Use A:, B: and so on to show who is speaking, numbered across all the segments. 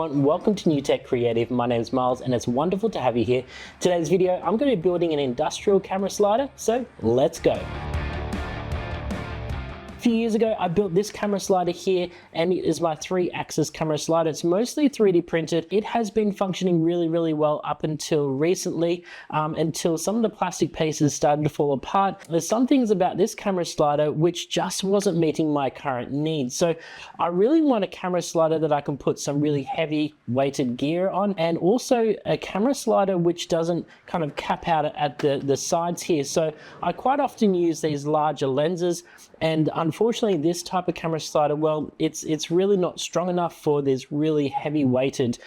A: everyone, welcome to New Tech Creative. My name is Miles and it's wonderful to have you here. Today's video, I'm going to be building an industrial camera slider, so let's go. A few years ago, I built this camera slider here, and it is my 3-axis camera slider. It's mostly 3D printed. It has been functioning really well up until recently, until some of the plastic pieces started to fall apart. There's some things about this camera slider which just wasn't meeting my current needs. So I really want a camera slider that I can put some really heavy weighted gear on, and also a camera slider which doesn't kind of cap out at the sides here. So I quite often use these larger lenses, and unfortunately this type of camera slider, well, it's really not strong enough for this really heavy weighted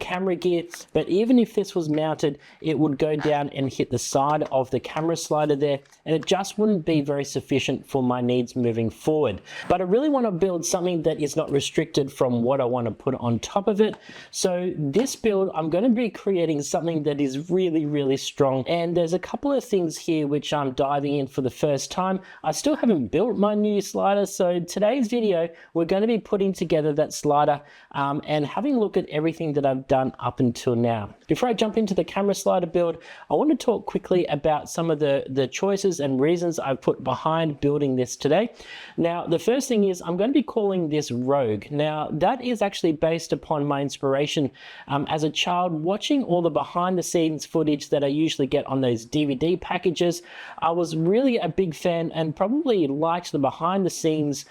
A: camera gear. But even if this was mounted, it would go down and hit the side of the camera slider there, and it just wouldn't be very sufficient for my needs moving forward. But I really want to build something that is not restricted from what I want to put on top of it. So this build, I'm going to be creating something that is really strong, and there's a couple of things here which I'm diving in for the first time. I still haven't built my new slider, so today's video we're going to be putting together that slider and having a look at everything that I've done up until now. Before I jump into the camera slider build, I want to talk quickly about some of the choices and reasons I've put behind building this today. Now, the first thing is I'm going to be calling this Rouge. Now, that is actually based upon my inspiration as a child, watching all the behind the scenes footage that I usually get on those DVD packages. I was really a big fan and probably liked the behind the scenes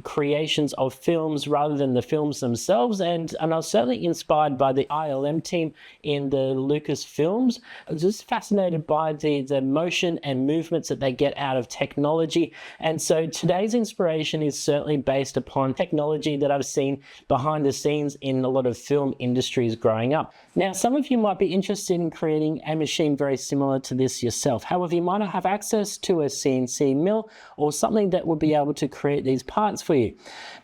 A: creations of films rather than the films themselves, and I was certainly inspired by the ILM team in the Lucas films. I was just fascinated by the motion and movements that they get out of technology, and so today's inspiration is certainly based upon technology that I've seen behind the scenes in a lot of film industries growing up. Now, some of you might be interested in creating a machine very similar to this yourself. However, you might not have access to a CNC mill or something that would be able to create these parts for you.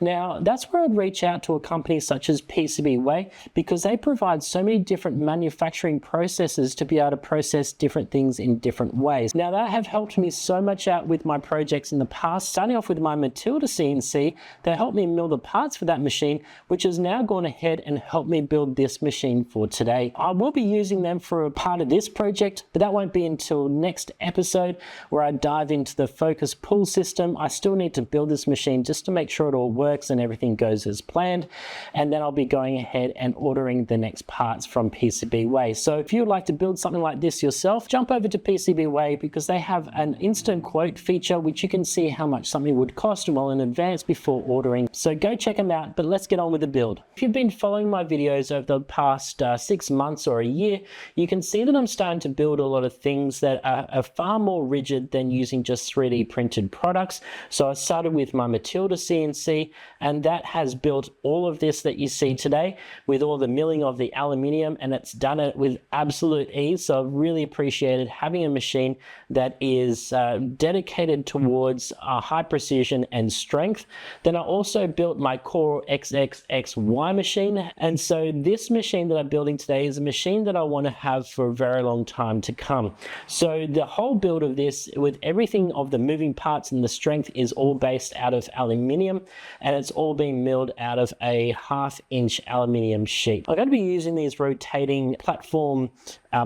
A: Now, that's where I'd reach out to a company such as PCBWay, because they provide so many different manufacturing processes to be able to process different things in different ways. Now, that have helped me so much out with my projects in the past, starting off with my Matilda CNC. They helped me mill the parts for that machine, which has now gone ahead and helped me build this machine for today. I will be using them for a part of this project, but that won't be until next episode, where I dive into the focus pull system. I still need to build this machine just to make sure it all works and everything goes as planned, and then I'll be going ahead and ordering the next parts from PCBWay. So if you'd like to build something like this yourself, jump over to PCBWay, because they have an instant quote feature which you can see how much something would cost well in advance before ordering. So go check them out, but let's get on with the build. If you've been following my videos over the past 6 months or a year, you can see that I'm starting to build a lot of things that are far more rigid than using just 3D printed products. So I started with my Matilda CNC, and that has built all of this that you see today with all the milling of the aluminium, and it's done it with absolute ease. So I've really appreciated having a machine that is dedicated towards high precision and strength. Then I also built my Core XXXY machine, and so this machine that I'm building today is a machine that I want to have for a very long time to come. So the whole build of this, with everything of the moving parts and the strength, is all based out of aluminium, and it's all being milled out of a 1/2-inch aluminium sheet. I'm going to be using these rotating platform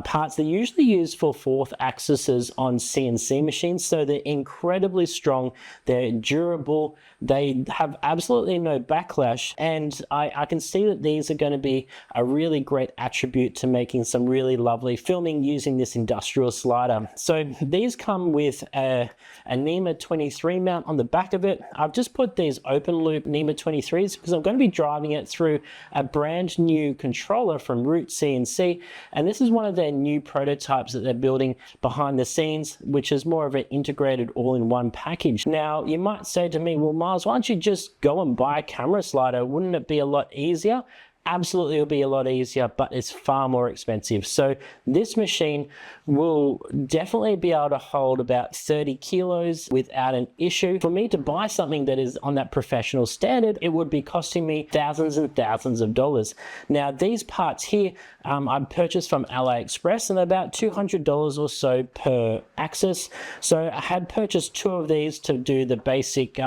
A: parts. They're usually used for 4th axes on CNC machines, so they're incredibly strong, they're durable, they have absolutely no backlash, and I can see that these are going to be a really great attribute to making some really lovely filming using this industrial slider. So these come with a NEMA 23 mount on the back of it. I've just put these open loop NEMA 23s because I'm going to be driving it through a brand new controller from Rouge CNC, and this is one of their new prototypes that they're building behind the scenes, which is more of an integrated all-in-one package. Now, you might say to me, well, Miles, why don't you just go and buy a camera slider? Wouldn't it be a lot easier? Absolutely, it'll be a lot easier, but it's far more expensive. So this machine will definitely be able to hold about 30 kilos without an issue. For me to buy something that is on that professional standard, it would be costing me thousands and thousands of dollars. Now, these parts here, I purchased from AliExpress, and about $200 or so per axis. So I had purchased 2 of these to do the basic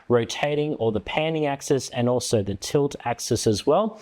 A: rotating or the panning axis, and also the tilt axis as well.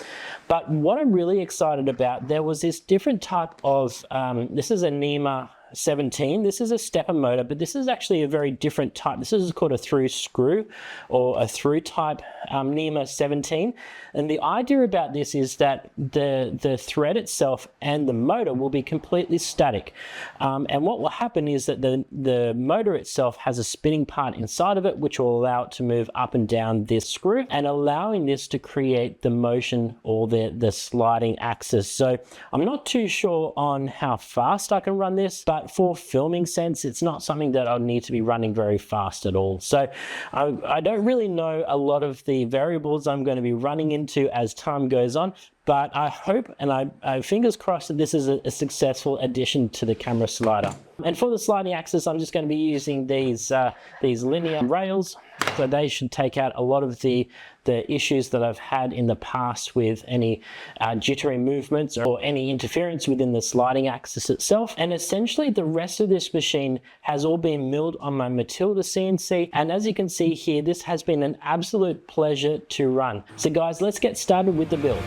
A: But what I'm really excited about, there was this different type of, this is a NEMA 17. This is a stepper motor, but this is actually a very different type. This is called a through screw, or a through type NEMA 17. And the idea about this is that the thread itself and the motor will be completely static. And what will happen is that the motor itself has a spinning part inside of it, which will allow it to move up and down this screw, and allowing this to create the motion, or the sliding axis. So I'm not too sure on how fast I can run this, but for filming sense, it's not something that I'll need to be running very fast at all. So I don't really know a lot of the variables I'm going to be running into as time goes on, but I hope, and I fingers crossed, that this is a successful addition to the camera slider. And for the sliding axis, I'm just going to be using these linear rails. So they should take out a lot of the issues that I've had in the past with any jittery movements or any interference within the sliding axis itself. And essentially the rest of this machine has all been milled on my Matilda CNC. And as you can see here, this has been an absolute pleasure to run. So guys, let's get started with the build.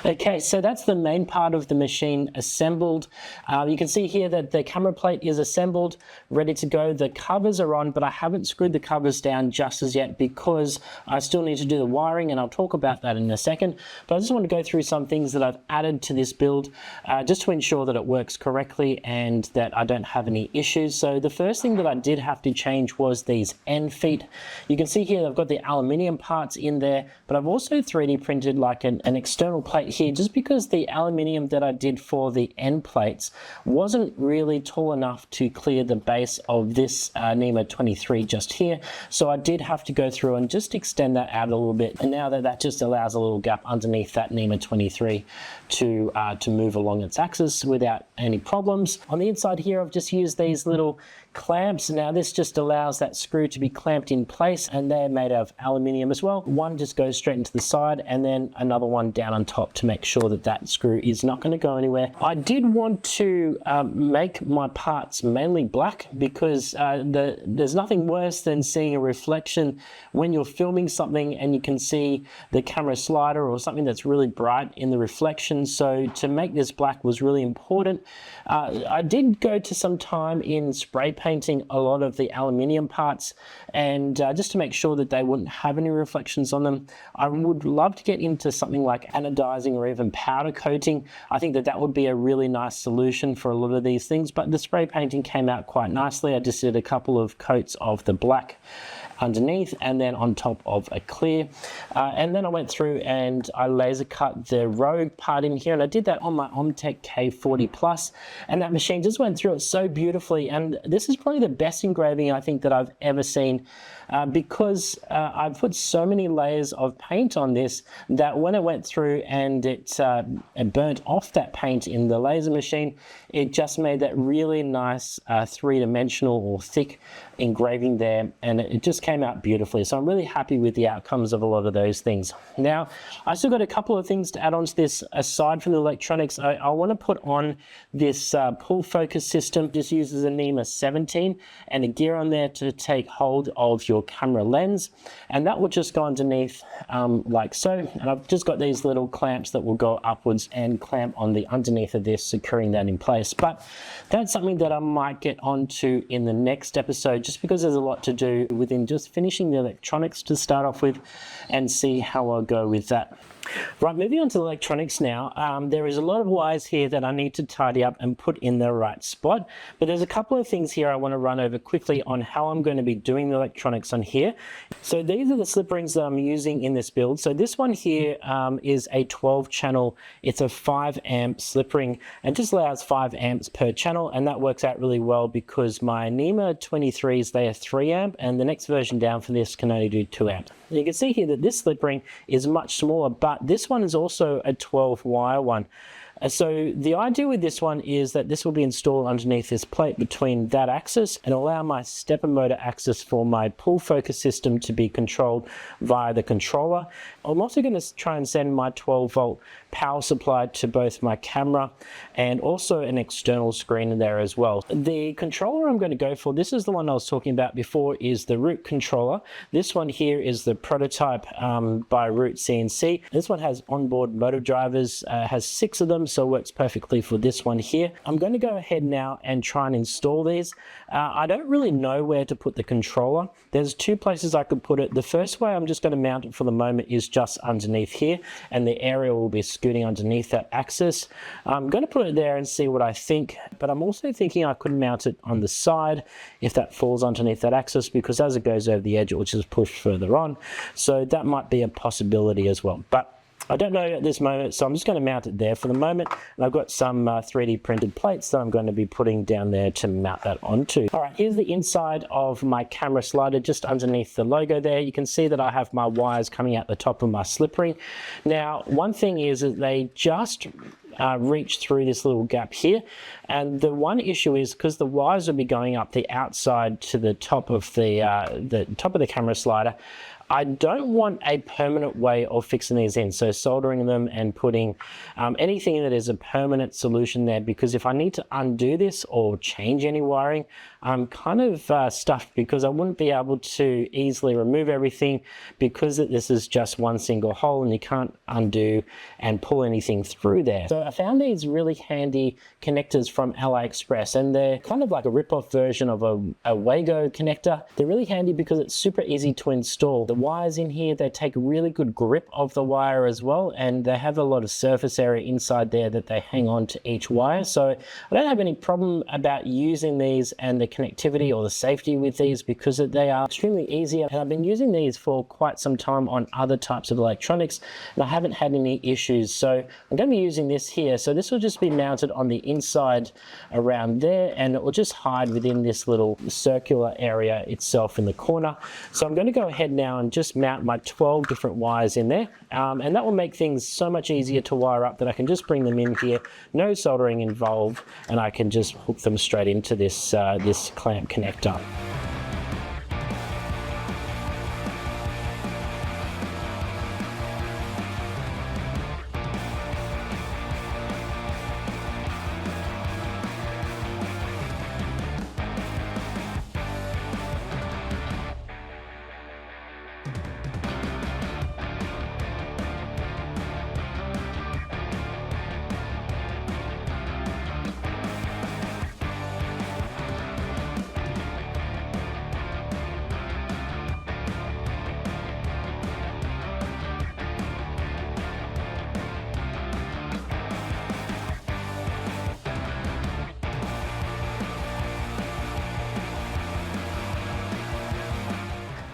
A: Okay, so that's the main part of the machine assembled. You can see here that the camera plate is assembled, ready to go. The covers are on, but I haven't screwed the covers down just as yet because I still need to do the wiring, and I'll talk about that in a second. But I just want to go through some things that I've added to this build just to ensure that it works correctly and that I don't have any issues. So the first thing that I did have to change was these end feet. You can see here I've got the aluminium parts in there, but I've also 3D printed like an external plate here, just because the aluminium that I did for the end plates wasn't really tall enough to clear the base of this NEMA 23 just here. So I did have to go through and just extend that out a little bit. And now that just allows a little gap underneath that NEMA 23 to move along its axis without any problems. On the inside here, I've just used these little clamps. Now this just allows that screw to be clamped in place, and they're made out of aluminium as well. One just goes straight into the side, and then another one down on top to make sure that that screw is not going to go anywhere. I did want to make my parts mainly black because there's nothing worse than seeing a reflection when you're filming something and you can see the camera slider or something that's really bright in the reflection. So to make this black was really important. I did go to some time in spray painting a lot of the aluminium parts, and just to make sure that they wouldn't have any reflections on them. I would love to get into something like anodizing or even powder coating. I think that would be a really nice solution for a lot of these things, but the spray painting came out quite nicely. I just did a couple of coats of the black underneath and then on top of a clear, and then I went through and I laser cut the Rouge part in here, and I did that on my OMTech K40 Plus, and that machine just went through it so beautifully. And this is probably the best engraving I think that I've ever seen, because I put so many layers of paint on this that when it went through and it burnt off that paint in the laser machine, it just made that really nice three-dimensional or thick engraving there, and it just came out beautifully. So I'm really happy with the outcomes of a lot of those things. Now, I still got a couple of things to add on to this aside from the electronics. I want to put on this pull focus system. This uses a NEMA 17 and a gear on there to take hold of your camera lens, and that will just go underneath like so. And I've just got these little clamps that will go upwards and clamp on the underneath of this, securing that in place. But that's something that I might get onto in the next episode, just because there's a lot to do within just finishing the electronics to start off with, and see how I'll go with that. Right, moving on to the electronics now. There is a lot of wires here that I need to tidy up and put in the right spot, but there's a couple of things here I want to run over quickly on how I'm going to be doing the electronics on here. So these are the slip rings that I'm using in this build. So this one here is a 12 channel, it's a 5 amp slip ring and just allows 5 amps per channel, and that works out really well because my NEMA 23s, they are 3 amp and the next version down for this can only do 2 amp. And you can see here that this slip ring is much smaller, but this one is also a 12 wire one. So the idea with this one is that this will be installed underneath this plate between that axis and allow my stepper motor axis for my pull focus system to be controlled via the controller. I'm also going to try and send my 12 volt power supply to both my camera and also an external screen in there as well. The controller I'm going to go for, this is the one I was talking about before, is the Rouge controller. This one here is the prototype by Rouge CNC. This one has onboard motor drivers, has 6 of them, so it works perfectly for this one here. I'm going to go ahead now and try and install these. I don't really know where to put the controller. There's 2 places I could put it. The first way I'm just going to mount it for the moment is just underneath here, and the aerial will be scooting underneath that axis. I'm going to put it there and see what I think, but I'm also thinking I could mount it on the side if that falls underneath that axis, because as it goes over the edge it will just push further on. So that might be a possibility as well, but I don't know at this moment, so I'm just going to mount it there for the moment. And I've got some 3D printed plates that I'm going to be putting down there to mount that onto. All right, here's the inside of my camera slider just underneath the logo there. You can see that I have my wires coming out the top of my slip ring. Now, one thing is that they just reach through this little gap here, and the one issue is because the wires will be going up the outside to the top of the camera slider. I don't want a permanent way of fixing these in, so soldering them and putting anything that is a permanent solution there, because if I need to undo this or change any wiring, I'm kind of stuffed, because I wouldn't be able to easily remove everything because this is just one single hole and you can't undo and pull anything through there. So I found these really handy connectors from AliExpress, and they're kind of like a rip-off version of a Wago connector. They're really handy because it's super easy to install. The wires in here, they take really good grip of the wire as well, and they have a lot of surface area inside there that they hang on to each wire. So I don't have any problem about using these and the connectivity or the safety with these, because they are extremely easy, and I've been using these for quite some time on other types of electronics and I haven't had any issues. So I'm going to be using this here. So this will just be mounted on the inside around there, and it will just hide within this little circular area itself in the corner. So I'm going to go ahead now and just mount my 12 different wires in there, and that will make things so much easier to wire up that I can just bring them in here, no soldering involved, and I can just hook them straight into this this clamp connector.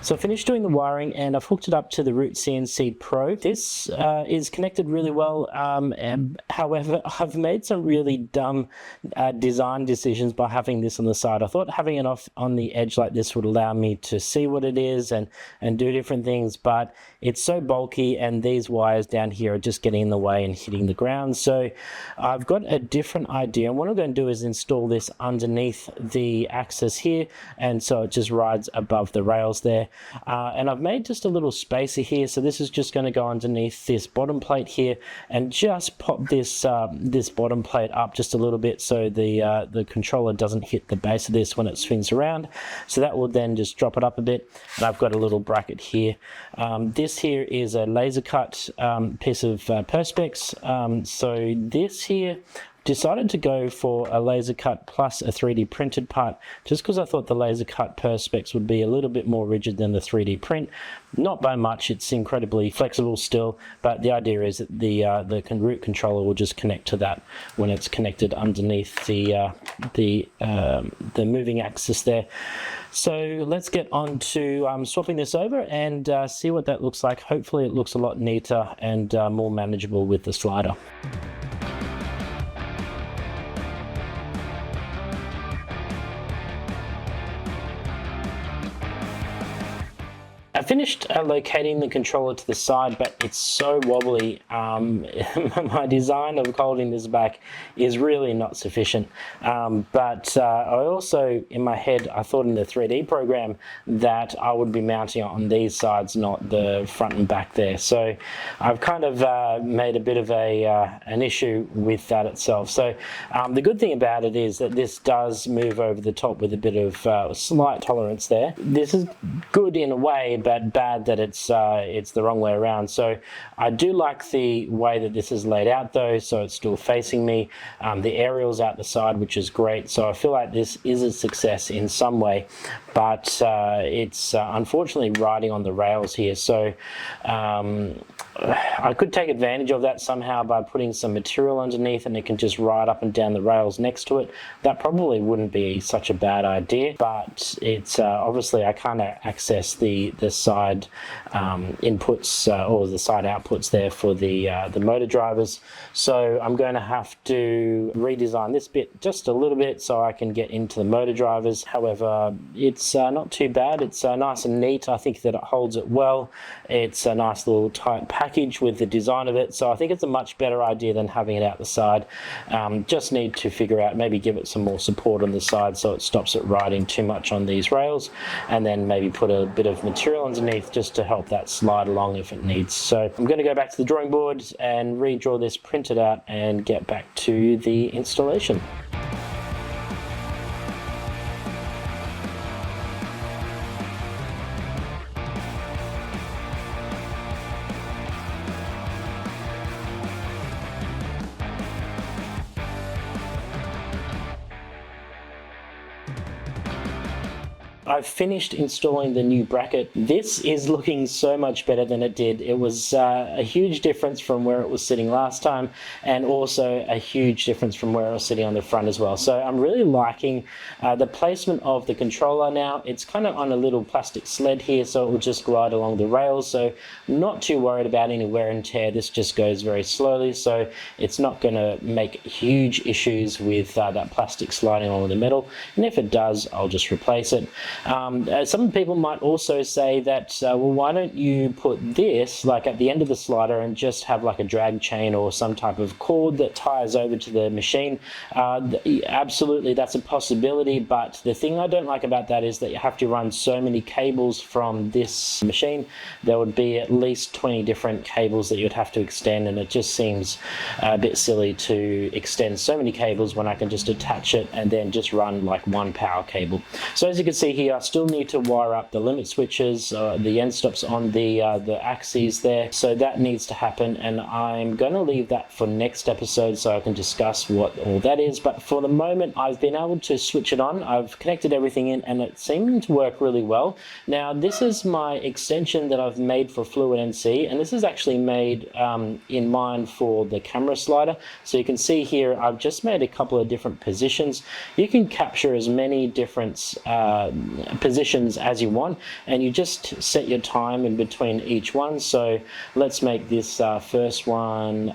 A: So I finished doing the wiring and I've hooked it up to the Rouge CNC Pro. This is connected really well, however, I've made some really dumb design decisions by having this on the side. I thought having it off on the edge like this would allow me to see what it is and do different things, but it's so bulky and these wires down here are just getting in the way and hitting the ground. So I've got a different idea, and what I'm going to do is install this underneath the axis here, and so it just rides above the rails there. And I've made just a little spacer here, so this is just going to go underneath this bottom plate here and just pop this this bottom plate up just a little bit so the controller doesn't hit the base of this when it swings around. So that will then just drop it up a bit, and I've got a little bracket here. This here is a laser cut piece of Perspex. So this here decided to go for a laser cut plus a 3D printed part, just because I thought the laser cut perspex would be a little bit more rigid than the 3D print. Not by much, it's incredibly flexible still, but the idea is that the root controller will just connect to that when it's connected underneath the moving axis there. So let's get on to swapping this over and see what that looks like. Hopefully it looks a lot neater and more manageable with the slider. I finished locating the controller to the side, but it's so wobbly. My design of holding this back is really not sufficient. But I also, in my head, I thought in the 3D program that I would be mounting it on these sides, not the front and back there. So I've kind of made a bit of an issue with that itself. So the good thing about it is that this does move over the top with a bit of slight tolerance there. This is good in a way, but bad that it's the wrong way around. So I do like the way that this is laid out though, so it's still facing me. The aerial's out the side, which is great, so I feel like this is a success in some way, but it's unfortunately riding on the rails here. So I could take advantage of that somehow by putting some material underneath and it can just ride up and down the rails next to it. That probably wouldn't be such a bad idea, but it's obviously I can't access the side inputs or the side outputs there for the motor drivers. So I'm going to have to redesign this bit just a little bit so I can get into the motor drivers. However, it's not too bad. It's nice and neat. I think that it holds it well. It's a nice little tight package with the design of it, so I think it's a much better idea than having it out the side. Just need to figure out, maybe give it some more support on the side so it stops it riding too much on these rails, and then maybe put a bit of material underneath just to help that slide along if it needs. So I'm going to go back to the drawing board and redraw this, print it out, and get back to the installation. I've finished installing the new bracket. This is looking so much better than it did. It was a huge difference from where it was sitting last time, and also a huge difference from where it was sitting on the front as well. So I'm really liking the placement of the controller now. It's kind of on a little plastic sled here, so it will just glide along the rails. So not too worried about any wear and tear. This just goes very slowly, so it's not going to make huge issues with that plastic sliding along the metal. And if it does, I'll just replace it. Some people might also say that, well, why don't you put this like at the end of the slider and just have like a drag chain or some type of cord that ties over to the machine? Absolutely, that's a possibility, but the thing I don't like about that is that you have to run so many cables from this machine. There would be at least 20 different cables that you'd have to extend, and it just seems a bit silly to extend so many cables when I can just attach it and then just run like one power cable. So as you can see here, I still need to wire up the limit switches, the end stops on the axes there, so that needs to happen, and I'm going to leave that for next episode so I can discuss what all that is. But for the moment, I've been able to switch it on. I've connected everything in and it seemed to work really well. Now this is my extension that I've made for Fluidnc, and this is actually made in mind for the camera slider. So you can see here I've just made a couple of different positions. You can capture as many different positions as you want, and you just set your time in between each one. So let's make this first one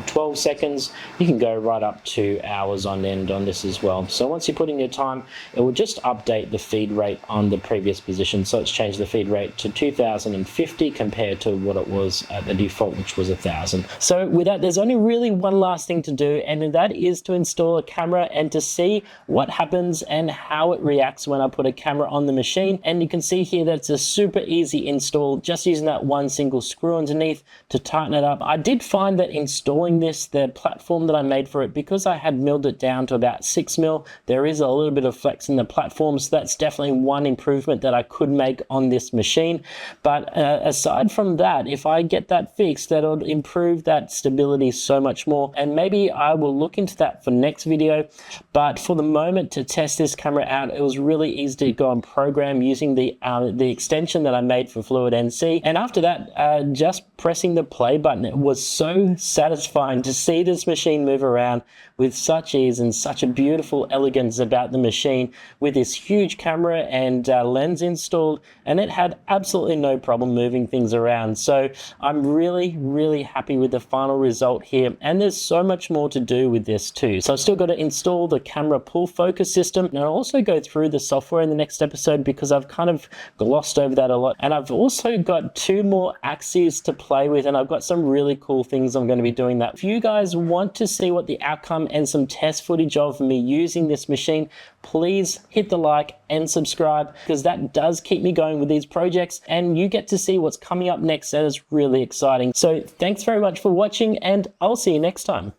A: 12 seconds. You can go right up to hours on end on this as well. So once you put in your time, it will just update the feed rate on the previous position. So it's changed the feed rate to 2050 compared to what it was at the default, which was 1000. So with that, there's only really one last thing to do, and that is to install a camera and to see what happens and how it reacts when I put put a camera on the machine, and you can see here that it's a super easy install, just using that one single screw underneath to tighten it up. I did find that installing this, the platform that I made for it, because I had milled it down to about 6 mil, there is a little bit of flex in the platform, so that's definitely one improvement that I could make on this machine. But aside from that, if I get that fixed, that'll improve that stability so much more, and maybe I will look into that for next video. But for the moment, to test this camera out, it was really easy to go and program using the extension that I made for Fluidnc, and after that, just pressing the play button, it was so satisfying to see this machine move around with such ease and such a beautiful elegance about the machine, with this huge camera and lens installed, and it had absolutely no problem moving things around. So I'm really happy with the final result here, and there's so much more to do with this too. So I've still got to install the camera pull focus system, and I'll also go through the software in the next episode because I've kind of glossed over that a lot. And I've also got 2 more axes to play with, and I've got some really cool things I'm going to be doing that. If you guys want to see what the outcome and some test footage of me using this machine, please hit the like and subscribe, because that does keep me going with these projects, and you get to see what's coming up next. That is really exciting. So thanks very much for watching, and I'll see you next time.